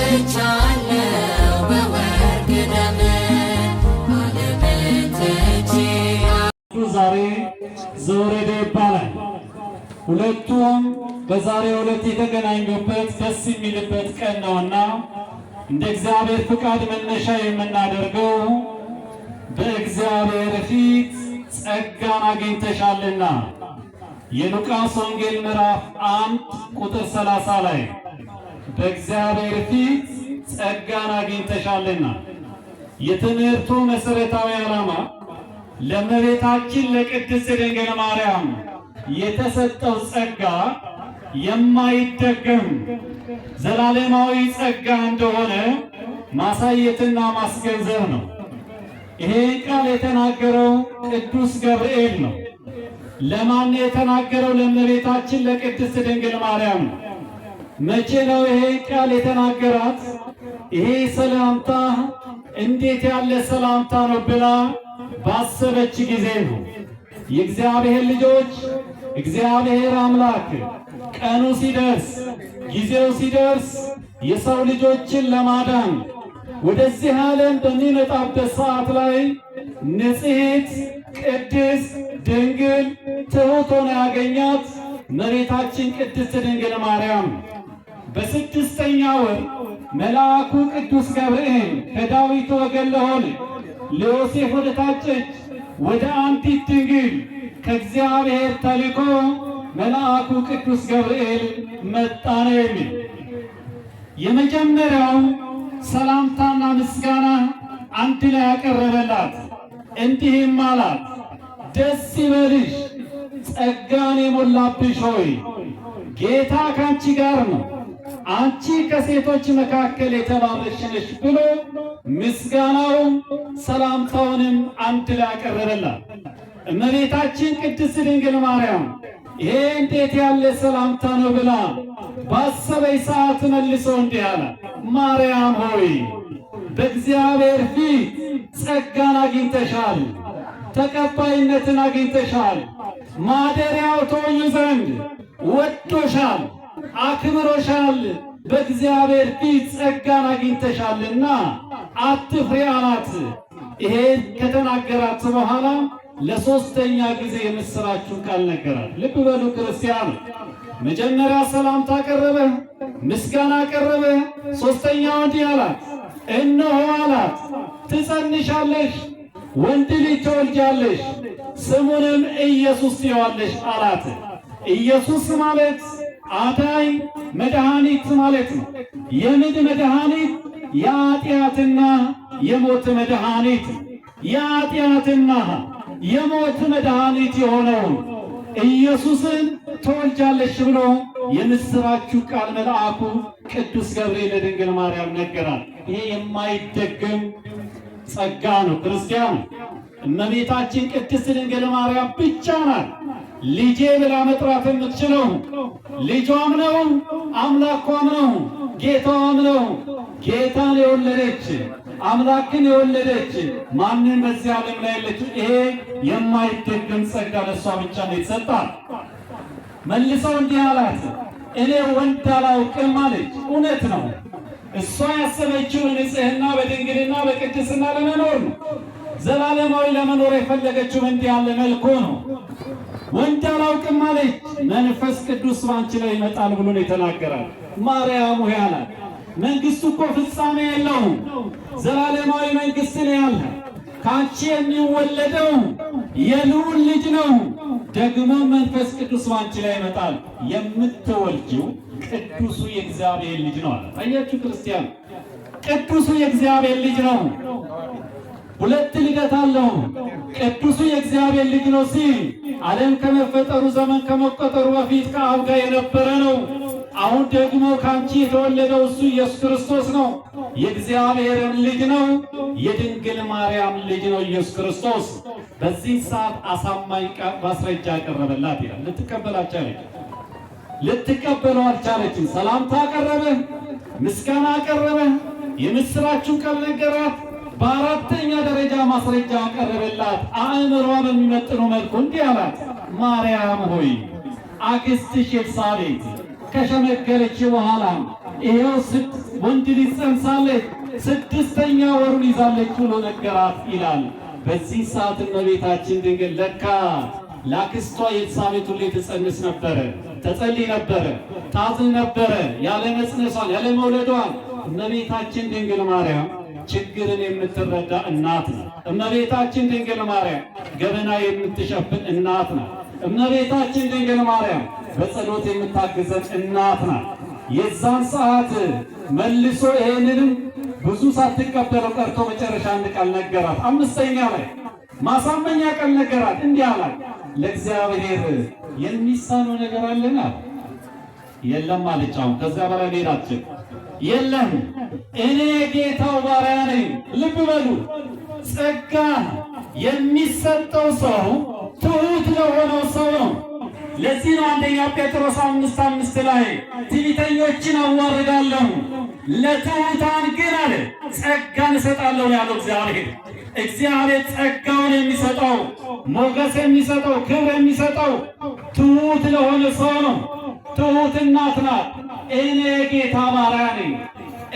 ገዝቻለሁ በወርቅ ደም ዓለምን ትቼ። ዛሬ ዘወረደ ይባላል። ሁለቱም በዛሬው ዕለት የተገናኙበት ደስ የሚልበት ቀን ነውና እንደ እግዚአብሔር ፍቃድ መነሻ የምናደርገው በእግዚአብሔር ፊት ጸጋን አግኝተሻልና የሉቃስ ወንጌል ምዕራፍ 1 ቁጥር 30 ላይ በእግዚአብሔር ፊት ጸጋን አግኝተሻልና። የትምህርቱ መሰረታዊ ዓላማ ለእመቤታችን ለቅድስት ድንግል ማርያም የተሰጠው ጸጋ የማይደገም ዘላለማዊ ጸጋ እንደሆነ ማሳየትና ማስገንዘብ ነው። ይሄ ቃል የተናገረው ቅዱስ ገብርኤል ነው። ለማን የተናገረው? ለእመቤታችን ለቅድስት ድንግል ማርያም ነው። መቼ ነው ይሄ ቃል የተናገራት? ይሄ ሰላምታ እንዴት ያለ ሰላምታ ነው ብላ ባሰበች ጊዜ ነው። የእግዚአብሔር ልጆች እግዚአብሔር አምላክ ቀኑ ሲደርስ ጊዜው ሲደርስ የሰው ልጆችን ለማዳን ወደዚህ ዓለም በሚመጣበት ሰዓት ላይ ንጽሕት ቅድስት ድንግል ትሑት ሆና ያገኛት እመቤታችን ቅድስት ድንግል ማርያም በስድስተኛ ወር መልአኩ ቅዱስ ገብርኤል ከዳዊት ወገን ለሆነ ለዮሴፍ ወደ ታጨች ወደ አንዲት ድንግል ከእግዚአብሔር ተልኮ መልአኩ ቅዱስ ገብርኤል መጣ ነው የሚል። የመጀመሪያው ሰላምታና ምስጋና አንድ ላይ ያቀረበላት እንዲህም አላት፣ ደስ ይበልሽ ጸጋን የሞላብሽ ሆይ ጌታ ካንቺ ጋር ነው፣ አንቺ ከሴቶች መካከል የተባረክሽ ነሽ ብሎ ምስጋናውን ሰላምታውንም አንድ ላይ ያቀረበላት እመቤታችን ቅድስት ድንግል ማርያም ይሄ እንዴት ያለ ሰላምታ ነው ብላ ባሰበች ሰዓት መልሶ እንዲህ አለ፣ ማርያም ሆይ በእግዚአብሔር ፊት ጸጋን አግኝተሻል፣ ተቀባይነትን አግኝተሻል። ማደሪያው ትሆኚ ዘንድ ወዶሻል፣ አክብሮሻል። በእግዚአብሔር ፊት ጸጋን አግኝተሻልና አትፍሪ አላት። ይሄን ከተናገራት በኋላ ለሶስተኛ ጊዜ የምስራቹን ቃል ነገራት። ልብ በሉ ክርስቲያኑ፣ መጀመሪያ ሰላምታ ቀረበ፣ ምስጋና ቀረበ። ሶስተኛው እንዲህ አላት፣ እነሆ አላት ትጸንሻለሽ፣ ወንድ ልጅ ትወልጃለሽ፣ ስሙንም ኢየሱስ ትዪዋለሽ አላት። ኢየሱስ ማለት አዳኝ መድኃኒት ማለት ነው። የምድር መድኃኒት፣ የኃጢአትና የሞት መድኃኒት፣ የኃጢአትና የሞት መድኃኒት የሆነውን ኢየሱስን ትወልጃለሽ ብሎ የምስራችሁ ቃል መልአኩ ቅዱስ ገብርኤል ለድንግል ማርያም ነገራት። ይሄ የማይደገም ጸጋ ነው። ክርስቲያኑ እመቤታችን ቅድስት ድንግል ማርያም ብቻ ናት ልጄ ብላ መጥራት የምትችለው። ልጇም ነው፣ አምላኳም ነው፣ ጌታዋም ነው። ጌታን የወለደች አምላክን የወለደች ማንም በዚህ ዓለም ላይ የለችው። ይሄ የማይደገም ጸጋ ለእሷ ብቻ ነው የተሰጣት። መልሰው እንዲህ አላት፣ እኔ ወንድ አላውቅም አለች። እውነት ነው። እሷ ያሰበችው ንጽሕና በድንግልና በቅድስና ለመኖር ነው። ዘላለማዊ ለመኖር የፈለገችው እንዲህ ያለ መልኩ ነው። ወንድ አላውቅም አለች። መንፈስ ቅዱስ ባንቺ ላይ ይመጣል ብሎ ነው የተናገራት። ማርያም ሆይ አላት፣ መንግስቱ እኮ ፍጻሜ የለውም። ዘላለማዊ መንግስት ነው ያለ። ካንቺ የሚወለደው የልዑል ልጅ ነው። ደግሞ መንፈስ ቅዱስ ባንቺ ላይ ይመጣል። የምትወልጂው ቅዱሱ የእግዚአብሔር ልጅ ነው አለ። አያችሁ ክርስቲያን፣ ቅዱሱ የእግዚአብሔር ልጅ ነው። ሁለት ልደት አለው። ቅዱሱ የእግዚአብሔር ልጅ ነው ሲል ዓለም ከመፈጠሩ ዘመን ከመቆጠሩ በፊት ከአብ ጋር የነበረ ነው። አሁን ደግሞ ካንቺ የተወለደው እሱ ኢየሱስ ክርስቶስ ነው። የእግዚአብሔርን ልጅ ነው። የድንግል ማርያም ልጅ ነው ኢየሱስ ክርስቶስ። በዚህ ሰዓት አሳማኝ ማስረጃ ያቀረበላት ይላል። ልትቀበለው አልቻለችም። ሰላምታ አቀረበ፣ ምስጋና አቀረበ፣ የምስራቹን ቃል ነገራት። በአራተኛ ደረጃ ማስረጃ አቀረበላት። አእምሯ በሚመጥኑ መልኩ እንዲህ አላት፣ ማርያም ሆይ አክስትሽ ኤልሳቤጥ ከሸመገለች በኋላ ይኸው ወንድ ልጅ ጸንሳለች፣ 6ኛ ወሩን ይዛለች ብሎ ነገራት ይላል። በዚህ ሰዓት እመቤታችን ድንግል ለካ ለአክስቷ ኤልሳቤጥ ሁሌ ትጸንስ ነበረ፣ ተጸልይ ነበረ፣ ታዝን ነበረ ያለ መጽነሷን ያለ መውለዷን። እመቤታችን ድንግል ማርያም ችግርን የምትረዳ እናት ነው። እመቤታችን ድንግል ማርያም ገበና የምትሸፍን እናት ናት። እመቤታችን ድንግል ማርያም በጸሎት የምታግዘን እናት ናት። የዛን ሰዓት መልሶ ይሄንንም ብዙ ሳትቀበለው ቀርቶ መጨረሻ አንድ ቃል ነገራት። 5ኛ ላይ ማሳመኛ ቃል ነገራት። እንዲህ አላት፣ ለእግዚአብሔር የሚሳነው ነገር አለና? የለም አለች። አሁን ከዚያ በላይ ሌላችን የለም፣ እኔ ጌታው ባሪያ ነኝ። ልብ በሉ፣ ጸጋ የሚሰጠው ሰው ትሑት ለሆነው ሰው ነው። ለዚህ ነው አንደኛ ጴጥሮስ 5:5 ላይ ትዕቢተኞችን አዋርዳለሁ ለትሑታን ግን አለ ጸጋን እሰጣለሁ ያለው እግዚአብሔር። እግዚአብሔር ጸጋውን የሚሰጠው ሞገስ የሚሰጠው ክብር የሚሰጠው ትሑት ለሆነ ሰው ነው። ትሑት እናት ናት። እኔ ጌታ ባሪያ ነኝ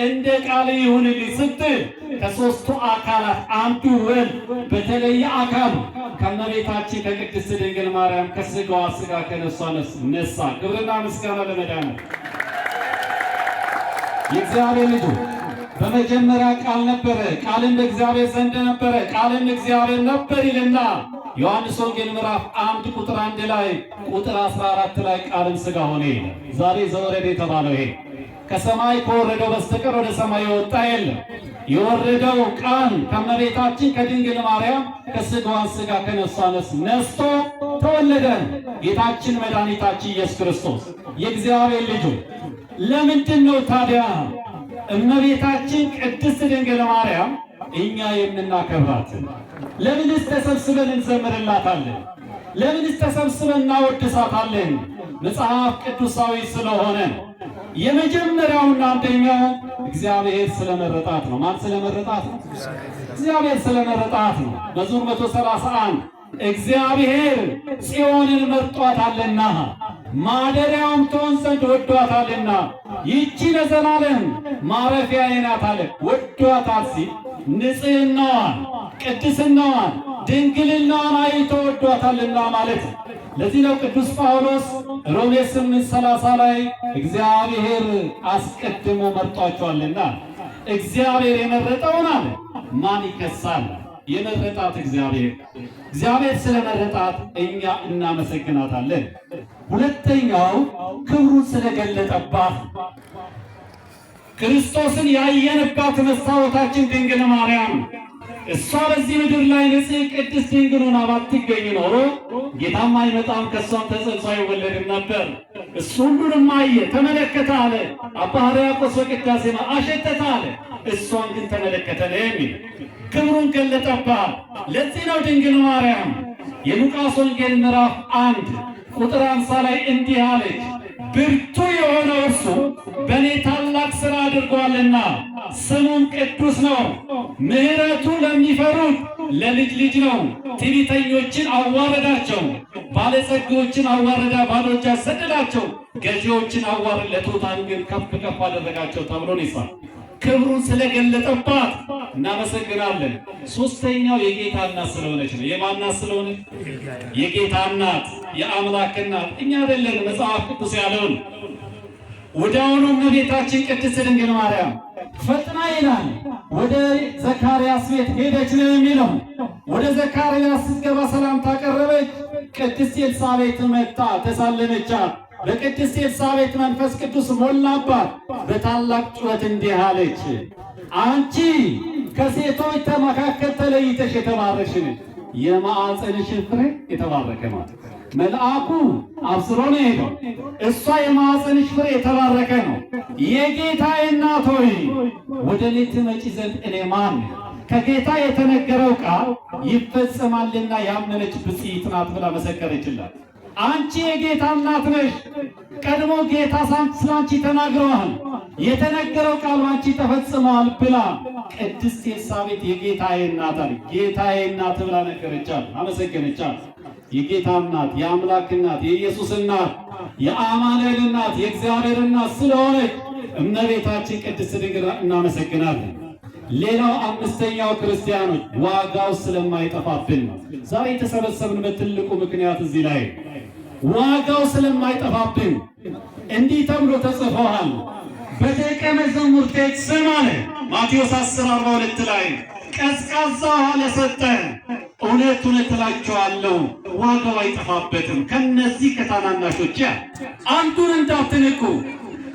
እንደ ቃል ይሁንልኝ ስትል ከሦስቱ አካላት አንዱ ወልድ በተለየ አካል ከእመቤታችን ከቅድስት ድንግል ማርያም ከሥጋዋ ሥጋ ከነፍሷ ነፍስ ነሳ። ክብርና ምስጋና ለመድኃኒዓለም። የእግዚአብሔር ልጁ በመጀመሪያ ቃል ነበረ፣ ቃልም በእግዚአብሔር ዘንድ ነበረ፣ ቃልም እግዚአብሔር ነበር ይልና ዮሐንስ ወንጌል ምዕራፍ 1 ቁጥር 1 ላይ ቁጥር 14 ላይ ቃልም ሥጋ ሆነ ይላል። ዛሬ ዘወረደ የተባለው ይሄ ከሰማይ ከወረደው በስተቀር ወደ ሰማይ የወጣ የለም። የወረደው ቃል ከእመቤታችን ከድንግል ማርያም ከሥጋዋ ሥጋ ከነፍሷ ነፍስ ነስቶ ተወለደን ጌታችን መድኃኒታችን ኢየሱስ ክርስቶስ የእግዚአብሔር ልጁ። ለምንድን ነው ታዲያ እመቤታችን ቅድስት ድንግል ማርያም እኛ የምናከብራት? ለምንስ ተሰብስበን እንዘምርላታለን? ለምንስ ተሰብስበን እናወድሳታለን? መጽሐፍ ቅዱሳዊ ስለሆነ የመጀመሪያውና አንደኛው እግዚአብሔር ስለመረጣት ነው። ማን ስለመረጣት ነው? እግዚአብሔር ስለመረጣት ነው። መዝሙር 131 እግዚአብሔር ጽዮንን መርጧታልና ማደሪያውም ትሆን ዘንድ ወዷታልና ይህቺ ለዘላለም ማረፊያዬ ናት አለ። ወዷታል ሲል ንጽሕናዋን፣ ቅድስናዋን፣ ድንግልናዋን አይቶ ወዷታልና ማለት ነው። ለዚህ ነው ቅዱስ ጳውሎስ ሮሜ 8:30 ላይ እግዚአብሔር አስቀድሞ መርጧቸዋልና እግዚአብሔር የመረጠውን አለ ማን ይከሳል? የመረጣት እግዚአብሔር። እግዚአብሔር ስለመረጣት እኛ እናመሰግናታለን። ሁለተኛው ክብሩን ስለገለጠባት ክርስቶስን ያየንባት መስታወታችን ድንግል ማርያም እሷ በዚህ ምድር ላይ ንጽሕት ቅድስት ድንግል ሆና ባትገኝ ኖሮ ጌታም አይመጣም፣ ከእሷም ተጸንሶ አይወለድም ነበር። እሱ ሁሉንም አየ ተመለከተ አለ አባ ሕርያቆስ በቅዳሴ አሸተተ አለ። እሷን ግን ተመለከተ ነው የሚል ክብሩን ገለጠባት። ለዚህ ነው ድንግል ማርያም የሉቃስ ወንጌል ምዕራፍ 1 ቁጥር 50 ላይ እንዲህ አለች፣ ብርቱ የሆነው እርሱ በእኔ ታላቅ ሥራ አድርጓልና ስሙም ቅዱስ ነው። ምሕረቱ ለሚፈሩት ለልጅ ልጅ ነው። ትዕቢተኞችን አዋረዳቸው፣ ባለጸጎችን አዋረዳ ባዶ እጅ አሰደዳቸው፣ ገዢዎችን አዋረደ፣ ለትሑታን ግን ከፍ ከፍ አደረጋቸው ተብሎ ይጻፋል። ክብሩን ስለገለጠባት እናመሰግናለን። ሦስተኛው የጌታ እናት ስለሆነች ነው። የማን እናት ስለሆነች? የጌታ እናት፣ የአምላክ እናት። እኛ አይደለን መጽሐፍ ቅዱስ ያለውን። ወዲያውኑ እመቤታችን ቅድስት ድንግል ማርያም ፈጥና ይላል ወደ ዘካርያስ ቤት ሄደች ነው የሚለው። ወደ ዘካርያስ ስትገባ ሰላምታ ቀረበች። ቅድስት ኤልሳቤጥ መጣ ተሳለመቻት። በቅድስት ኤልሳቤጥ መንፈስ ቅዱስ ሞላባት። በታላቅ ጩኸት እንዲህ አለች፣ አንቺ ከሴቶች መካከል ተለይተሽ የተባረክሽ ነሽ፣ የማኅፀንሽን ፍሬ የተባረከ ነው። መልአኩ አብስሮ ነው ሄደው፣ እሷ የማኅፀንሽ ፍሬ የተባረከ ነው። የጌታዬ እናት ሆይ ወደ እኔ ትመጪ ዘንድ እኔ ማን? ከጌታ የተነገረው ቃል ይፈጸማልና ያመነች ብፅዕት ናት ብላ መሰከረችላት። አንቺ የጌታ እናት ነሽ። ቀድሞ ጌታ ስላንቺ ተናግረዋል፣ የተነገረው ቃል አንቺ ተፈጽመዋል ብላ ቅድስት ኤልሳቤጥ የጌታዬ እናት አለ። ጌታዬ እናት ብላ ነገረቻት፣ አመሰገነቻት። የጌታ እናት፣ የአምላክ እናት፣ የኢየሱስ እናት፣ የአማኑኤል እናት፣ የእግዚአብሔር እናት ስለሆነች እመቤታችን ቅድስት ድንግል እናመሰግናለን። ሌላው አምስተኛው ክርስቲያኖች ዋጋው ስለማይጠፋብን ነው። ዛሬ የተሰበሰብንበት ትልቁ ምክንያት እዚህ ላይ ዋጋው ስለማይጠፋብን እንዲህ ተብሎ ተጽፏል። በደቀ መዛሙርቴ ስም አለ ማቴዎስ 10:42 ላይ ቀዝቃዛ ውሃ ለሰጠ እውነት እውነት እላችኋለሁ ዋጋው አይጠፋበትም። ከነዚህ ከታናናሾች አንዱን እንዳትንቁ፣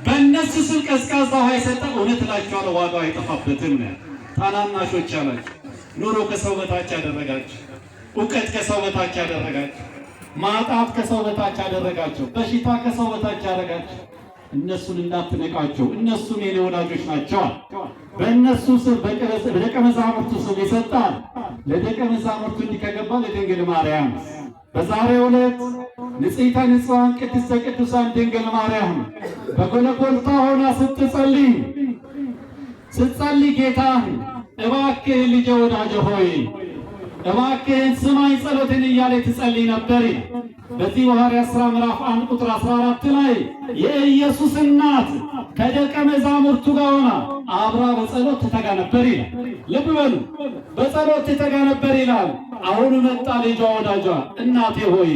በእነሱ ስም ቀዝቃዛ ውሃ የሰጠ እውነት እላችኋለሁ ዋጋው አይጠፋበትም ነው። ታናናሾች አላችሁ። ኑሮ ከሰው በታች ያደረጋችሁ፣ እውቀት ከሰው በታች ያደረጋችሁ፣ ማጣት ከሰው በታች ያደረጋቸው፣ በሽታ ከሰው በታች ያደረጋቸው እነሱን እንዳትነቃቸው። እነሱም የኔ ወዳጆች ናቸው። በእነሱ ስም በደቀ መዛሙርቱ ስም ይሰጣል። ለደቀ መዛሙርቱ እንዲህ ከገባ ለድንግል ማርያም በዛሬው ዕለት ንጽሕተ ንጹሐን ቅድስተ ቅዱሳን ድንግል ማርያም በጎልጎታ ሆና ስትጸልይ ጌታን እባክህ ልጄ ወዳጄ ሆይ እባክህን ስማኝ ጸሎትን እያለ ትጸልይ ነበር። በዚህ ሐዋርያት ሥራ ምዕራፍ 1 ቁጥር 14 ላይ የኢየሱስ እናት ከደቀ መዛሙርቱ ጋር ሆና አብራ በጸሎት ትተጋ ነበር ይላል። ልብ በሉ፣ በጸሎት ትተጋ ነበር ይላል። አሁን መጣ ልጇ ወዳጇ፣ እናቴ ሆይ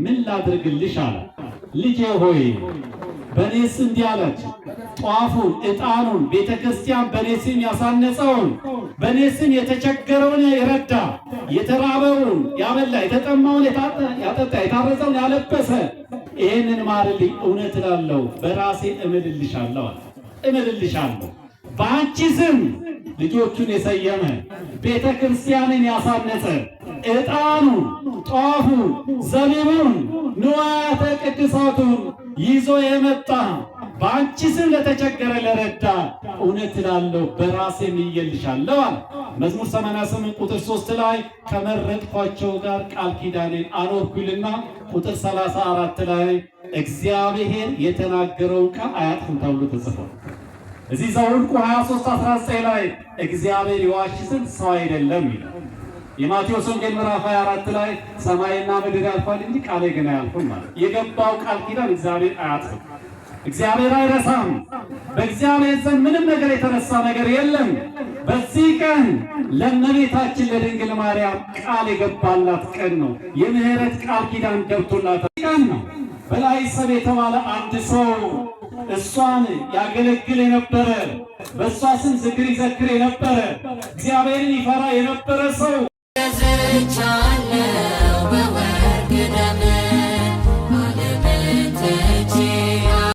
ምን ላድርግልሽ አለ። ልጄ ሆይ በኔ ስም እንዲህ አለች፣ ጧፉን ዕጣኑን ቤተ ክርስቲያን በኔ ስም ያሳነጸውን በኔ ስም የተቸገረውን የረዳ የተራበውን ያበላ የተጠማውን ያጠጣ የታረዘውን ያለበሰ ይህንን ማርልኝ። እውነት እላለሁ በራሴ እምልልሻለሁ እምልልሻለሁ በአንቺ ስም ልጆቹን የሰየመ ቤተ ክርስቲያንን ያሳነጸ ዕጣኑን ጧፉን ዘቢቡን ንዋያተ ቅድሳቱን ይዞ የመጣ በአንቺ ስም ለተቸገረ ለረዳ እውነት እላለሁ በራሴ ምዬልሻለሁ አለ። መዝሙር 88 ቁጥር 3 ላይ ከመረጥኳቸው ጋር ቃል ኪዳኔን አኖርኩልና ቁጥር 34 ላይ እግዚአብሔር የተናገረውን ቃል አያጥፍም ተብሎ ተጽፏል። እዚህ ዘኍልቍ 23:19 ላይ እግዚአብሔር ይዋሽ ዘንድ ሰው አይደለም ይላል። የማቴዎስ ወንጌል ምዕራፍ 24 ላይ ሰማይና ምድር ያልፋል እንጂ ቃሌ ግን አያልፍም ማለት የገባው ቃል ኪዳን እግዚአብሔር አያጥፍም። እግዚአብሔር አይረሳም። በእግዚአብሔር ዘንድ ምንም ነገር የተረሳ ነገር የለም። በዚህ ቀን ለእመቤታችን ለድንግል ማርያም ቃል የገባላት ቀን ነው። የምህረት ቃል ኪዳን ገብቶላት ቀን ነው። በላይሰብ የተባለ አንድ ሰው እሷን ያገለግል የነበረ በእሷ ስም ዝክር ይዘክር የነበረ እግዚአብሔርን ይፈራ የነበረ ሰው ገዝቻለሁ በወርቅ ደም